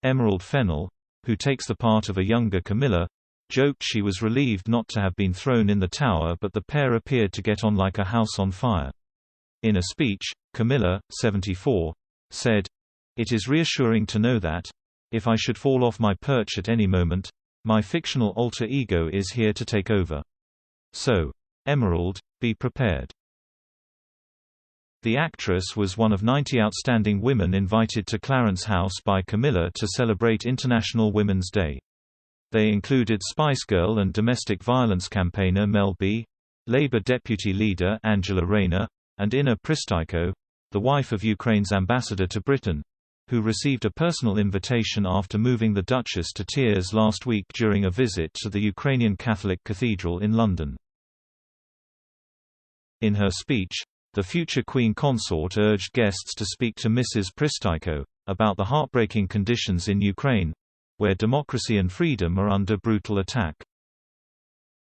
Emerald Fennell, who takes the part of a younger Camilla, joked she was relieved not to have been thrown in the tower, but the pair appeared to get on like a house on fire. In a speech, Camilla, 74, said, "It is reassuring to know that, if I should fall off my perch at any moment, my fictional alter ego is here to take over. So, Emerald, be prepared." The actress was one of 90 outstanding women invited to Clarence House by Camilla to celebrate International Women's Day. They included Spice Girl and domestic violence campaigner Mel B, Labour deputy leader Angela Rayner, and Inna Pristaiko, the wife of Ukraine's ambassador to Britain, who received a personal invitation after moving the Duchess to tears last week during a visit to the Ukrainian Catholic Cathedral in London. In her speech, the future Queen Consort urged guests to speak to Mrs. Pristaiko about the heartbreaking conditions in Ukraine, where democracy and freedom are under brutal attack.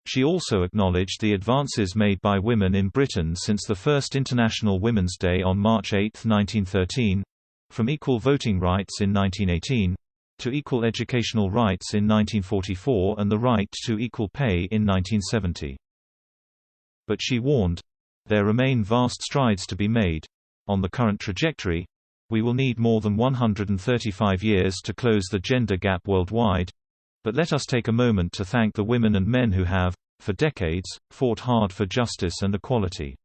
She also acknowledged the advances made by women in Britain since the first International Women's Day on March 8, 1913, from equal voting rights in 1918, to equal educational rights in 1944 and the right to equal pay in 1970. But she warned, "There remain vast strides to be made. On the current trajectory, we will need more than 135 years to close the gender gap worldwide. But let us take a moment to thank the women and men who have, for decades, fought hard for justice and equality.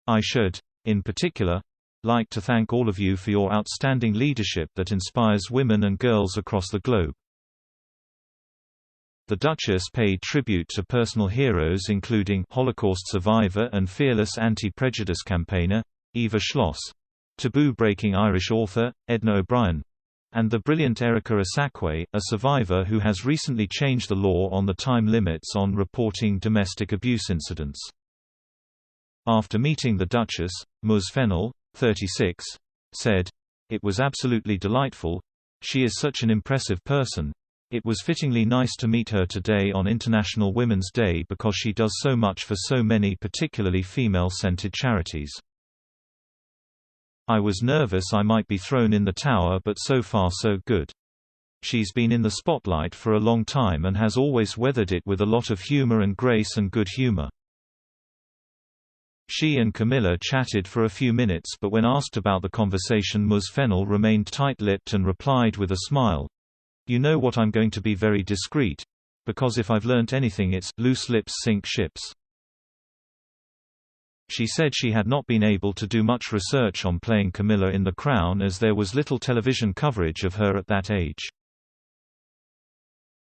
I should, in particular, like to thank all of you for your outstanding leadership that inspires women and girls across the globe." The Duchess paid tribute to personal heroes including Holocaust survivor and fearless anti-prejudice campaigner, Eva Schloss, taboo-breaking Irish author, Edna O'Brien, and the brilliant Erica Asakwe, a survivor who has recently changed the law on the time limits on reporting domestic abuse incidents. After meeting the Duchess, Ms. Fennell, 36, said, "It was absolutely delightful. She is such an impressive person. It was fittingly nice to meet her today on International Women's Day because she does so much for so many particularly female-centered charities. I was nervous I might be thrown in the tower, but so far so good. She's been in the spotlight for a long time and has always weathered it with a lot of humor and grace and good humor." She and Camilla chatted for a few minutes, but when asked about the conversation, Ms. Fennell remained tight-lipped and replied with a smile, "You know what, I'm going to be very discreet. Because if I've learnt anything, it's, loose lips sink ships." She said she had not been able to do much research on playing Camilla in The Crown as there was little television coverage of her at that age.